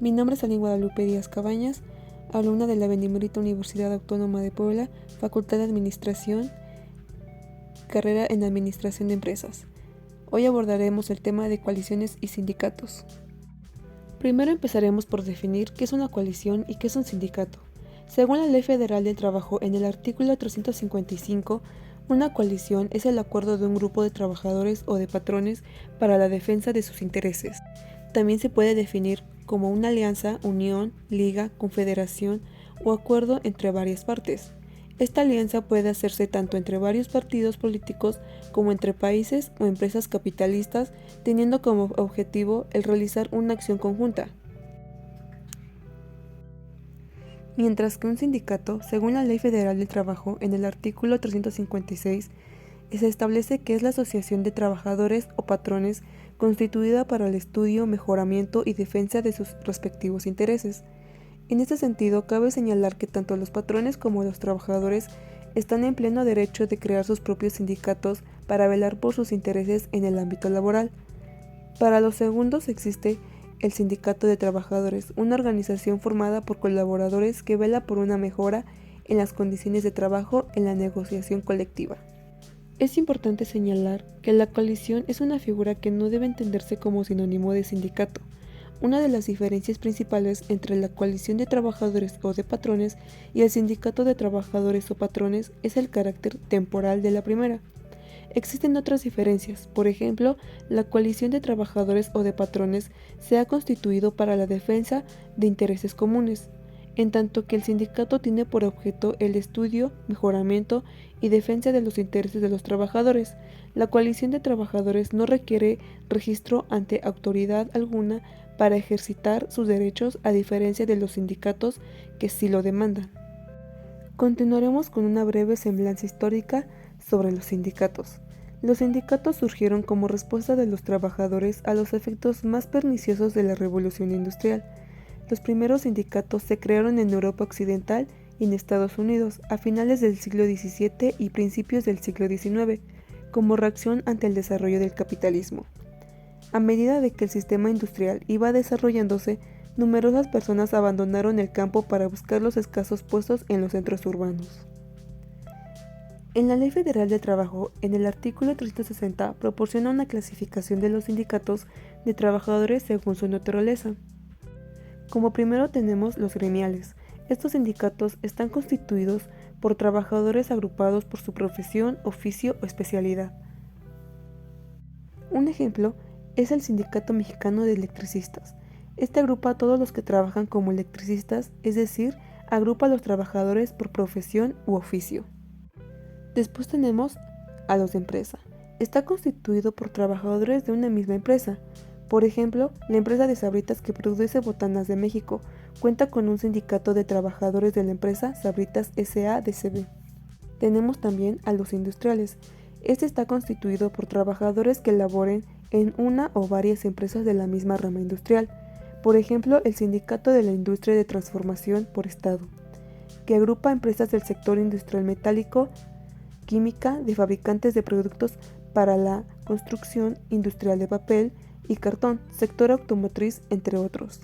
Mi nombre es Aline Guadalupe Díaz Cabañas, alumna de la Benemérita Universidad Autónoma de Puebla, Facultad de Administración, carrera en Administración de Empresas. Hoy abordaremos el tema de coaliciones y sindicatos. Primero empezaremos por definir qué es una coalición y qué es un sindicato. Según la Ley Federal del Trabajo, en el artículo 355, una coalición es el acuerdo de un grupo de trabajadores o de patrones para la defensa de sus intereses. También se puede definir como una alianza, unión, liga, confederación o acuerdo entre varias partes. Esta alianza puede hacerse tanto entre varios partidos políticos como entre países o empresas capitalistas, teniendo como objetivo el realizar una acción conjunta. Mientras que un sindicato, según la Ley Federal del Trabajo, en el artículo 356, se establece que es la asociación de trabajadores o patrones constituida para el estudio, mejoramiento y defensa de sus respectivos intereses. En este sentido, cabe señalar que tanto los patrones como los trabajadores están en pleno derecho de crear sus propios sindicatos para velar por sus intereses en el ámbito laboral. Para los segundos existe el Sindicato de Trabajadores, una organización formada por colaboradores que vela por una mejora en las condiciones de trabajo en la negociación colectiva. Es importante señalar que la coalición es una figura que no debe entenderse como sinónimo de sindicato. Una de las diferencias principales entre la coalición de trabajadores o de patrones y el sindicato de trabajadores o patrones es el carácter temporal de la primera. Existen otras diferencias, por ejemplo, la coalición de trabajadores o de patrones se ha constituido para la defensa de intereses comunes, en tanto que el sindicato tiene por objeto el estudio, mejoramiento y defensa de los intereses de los trabajadores. La coalición de trabajadores no requiere registro ante autoridad alguna para ejercitar sus derechos, a diferencia de los sindicatos que sí lo demandan. Continuaremos con una breve semblanza histórica sobre los sindicatos. Los sindicatos surgieron como respuesta de los trabajadores a los efectos más perniciosos de la Revolución Industrial. Los primeros sindicatos se crearon en Europa Occidental y en Estados Unidos a finales del siglo XVII y principios del siglo XIX, como reacción ante el desarrollo del capitalismo. A medida de que el sistema industrial iba desarrollándose, numerosas personas abandonaron el campo para buscar los escasos puestos en los centros urbanos. En la Ley Federal del Trabajo, en el artículo 360, proporciona una clasificación de los sindicatos de trabajadores según su naturaleza. Como primero tenemos los gremiales. Estos sindicatos están constituidos por trabajadores agrupados por su profesión, oficio o especialidad. Un ejemplo es el Sindicato Mexicano de Electricistas. Este agrupa a todos los que trabajan como electricistas, es decir, agrupa a los trabajadores por profesión u oficio. Después tenemos a los de empresa. Está constituido por trabajadores de una misma empresa. Por ejemplo, la empresa de Sabritas que produce botanas de México cuenta con un sindicato de trabajadores de la empresa Sabritas S.A.de.C.V. Tenemos también a los industriales. Este está constituido por trabajadores que laboren en una o varias empresas de la misma rama industrial. Por ejemplo, el Sindicato de la Industria de Transformación por Estado, que agrupa empresas del sector industrial metálico, química, de fabricantes de productos para la construcción industrial de papel y cartón, sector automotriz, entre otros.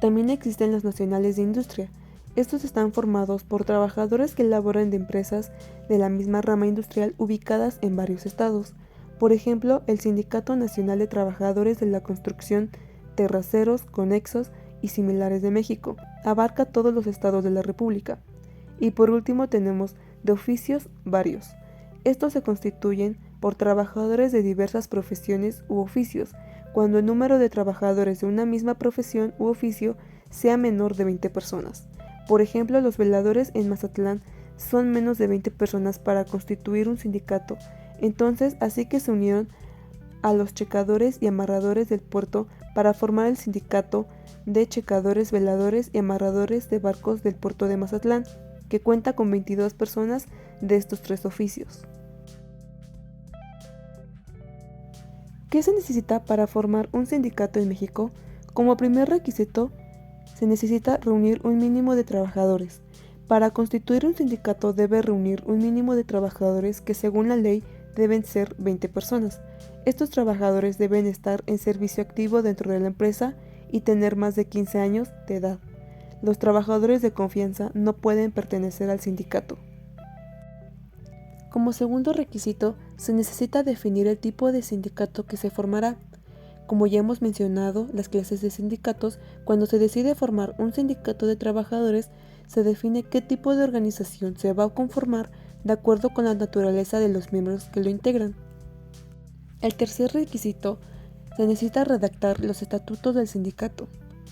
También existen las nacionales de industria. Estos están formados por trabajadores que laboran de empresas de la misma rama industrial ubicadas en varios estados. Por ejemplo, el Sindicato Nacional de Trabajadores de la Construcción, Terraceros, Conexos y similares de México, abarca todos los estados de la República. Y por último tenemos de oficios varios. Estos se constituyen por trabajadores de diversas profesiones u oficios, cuando el número de trabajadores de una misma profesión u oficio sea menor de 20 personas. Por ejemplo, los veladores en Mazatlán son menos de 20 personas para constituir un sindicato. Entonces, así que se unieron a los checadores y amarradores del puerto para formar el sindicato de checadores, veladores y amarradores de barcos del puerto de Mazatlán, que cuenta con 22 personas de estos tres oficios. ¿Qué se necesita para formar un sindicato en México? Como primer requisito, se necesita reunir un mínimo de trabajadores. Para constituir un sindicato debe reunir un mínimo de trabajadores que según la ley deben ser 20 personas. Estos trabajadores deben estar en servicio activo dentro de la empresa y tener más de 15 años de edad. Los trabajadores de confianza no pueden pertenecer al sindicato. Como segundo requisito, se necesita definir el tipo de sindicato que se formará. Como ya hemos mencionado, las clases de sindicatos, cuando se decide formar un sindicato de trabajadores, se define qué tipo de organización se va a conformar de acuerdo con la naturaleza de los miembros que lo integran. El tercer requisito, se necesita redactar los estatutos del sindicato.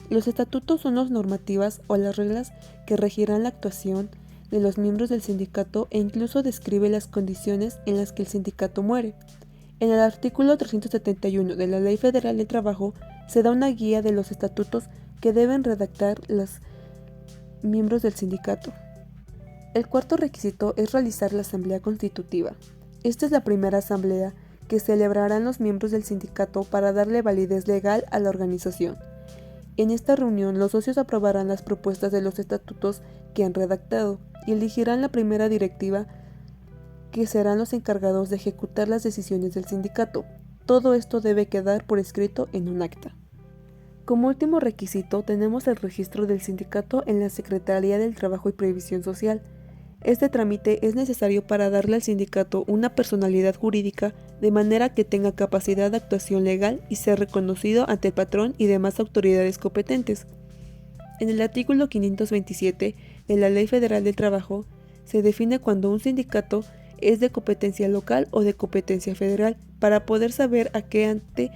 Los estatutos son las normativas o las reglas que regirán la actuación de los miembros del sindicato e incluso describe las condiciones en las que el sindicato muere. En el artículo 371 de la Ley Federal del Trabajo se da una guía de los estatutos que deben redactar los miembros del sindicato. El cuarto requisito es realizar la asamblea constitutiva. Esta es la primera asamblea que celebrarán los miembros del sindicato para darle validez legal a la organización. En esta reunión, los socios aprobarán las propuestas de los estatutos que han redactado y elegirán la primera directiva, que serán los encargados de ejecutar las decisiones del sindicato. Todo esto debe quedar por escrito en un acta. Como último requisito, tenemos el registro del sindicato en la Secretaría del Trabajo y Previsión Social. Este trámite es necesario para darle al sindicato una personalidad jurídica de manera que tenga capacidad de actuación legal y sea reconocido ante el patrón y demás autoridades competentes. En el artículo 527 de la Ley Federal del Trabajo se define cuando un sindicato es de competencia local o de competencia federal para poder saber a qué ente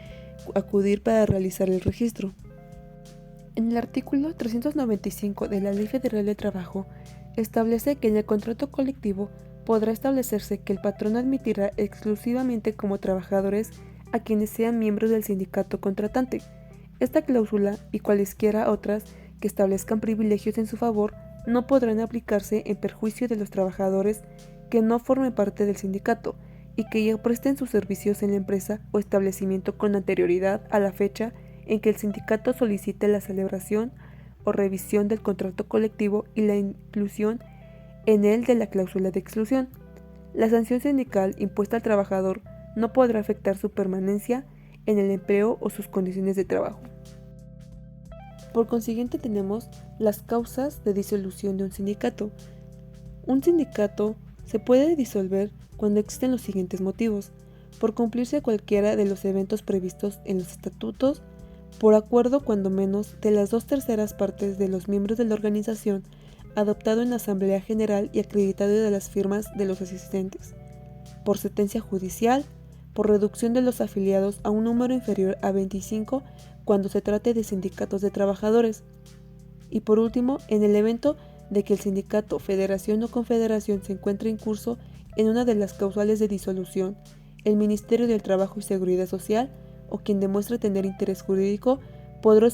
acudir para realizar el registro. En el artículo 395 de la Ley Federal del Trabajo establece que en el contrato colectivo podrá establecerse que el patrón admitirá exclusivamente como trabajadores a quienes sean miembros del sindicato contratante. Esta cláusula y cualesquiera otras que establezcan privilegios en su favor no podrán aplicarse en perjuicio de los trabajadores que no formen parte del sindicato y que ya presten sus servicios en la empresa o establecimiento con anterioridad a la fecha en que el sindicato solicite la celebración o revisión del contrato colectivo y la inclusión en él de la cláusula de exclusión. La sanción sindical impuesta al trabajador no podrá afectar su permanencia en el empleo o sus condiciones de trabajo. Por consiguiente, tenemos las causas de disolución de un sindicato. Un sindicato se puede disolver cuando existen los siguientes motivos: por cumplirse cualquiera de los eventos previstos en los estatutos, por acuerdo cuando menos de las 2/3 partes de los miembros de la organización, adoptado en la Asamblea General y acreditado de las firmas de los asistentes, por sentencia judicial, por reducción de los afiliados a un número inferior a 25 cuando se trate de sindicatos de trabajadores, y por último, en el evento de que el sindicato, federación o confederación se encuentre en curso en una de las causales de disolución, el Ministerio del Trabajo y Seguridad Social o quien demuestre tener interés jurídico podrá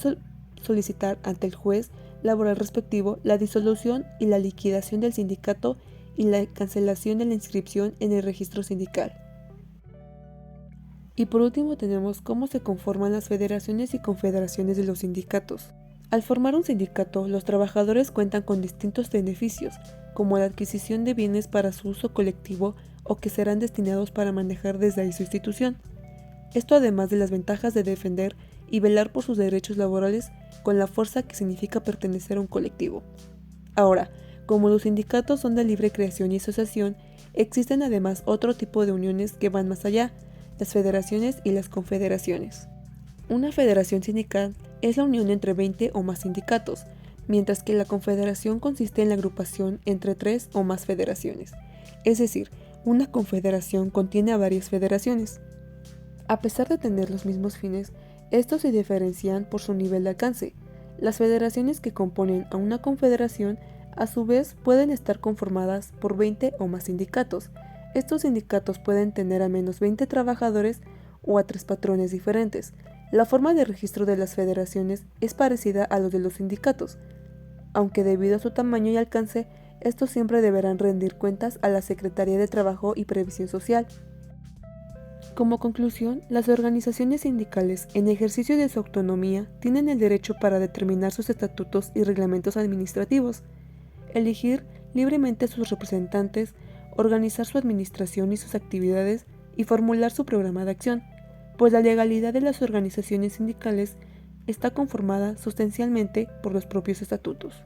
solicitar ante el juez laboral respectivo la disolución y la liquidación del sindicato y la cancelación de la inscripción en el registro sindical. Y por último tenemos cómo se conforman las federaciones y confederaciones de los sindicatos. Al formar un sindicato, los trabajadores cuentan con distintos beneficios, como la adquisición de bienes para su uso colectivo o que serán destinados para manejar desde ahí su institución. Esto además de las ventajas de defender y velar por sus derechos laborales con la fuerza que significa pertenecer a un colectivo. Ahora, como los sindicatos son de libre creación y asociación, existen además otro tipo de uniones que van más allá, las federaciones y las confederaciones. Una federación sindical es la unión entre 20 o más sindicatos, mientras que la confederación consiste en la agrupación entre 3 o más federaciones. Es decir, una confederación contiene a varias federaciones. A pesar de tener los mismos fines, estos se diferencian por su nivel de alcance. Las federaciones que componen a una confederación, a su vez, pueden estar conformadas por 20 o más sindicatos. Estos sindicatos pueden tener al menos 20 trabajadores o a 3 patrones diferentes. La forma de registro de las federaciones es parecida a los de los sindicatos, aunque debido a su tamaño y alcance, estos siempre deberán rendir cuentas a la Secretaría de Trabajo y Previsión Social. Como conclusión, las organizaciones sindicales, en ejercicio de su autonomía, tienen el derecho para determinar sus estatutos y reglamentos administrativos, elegir libremente a sus representantes, organizar su administración y sus actividades y formular su programa de acción, pues la legalidad de las organizaciones sindicales está conformada sustancialmente por los propios estatutos.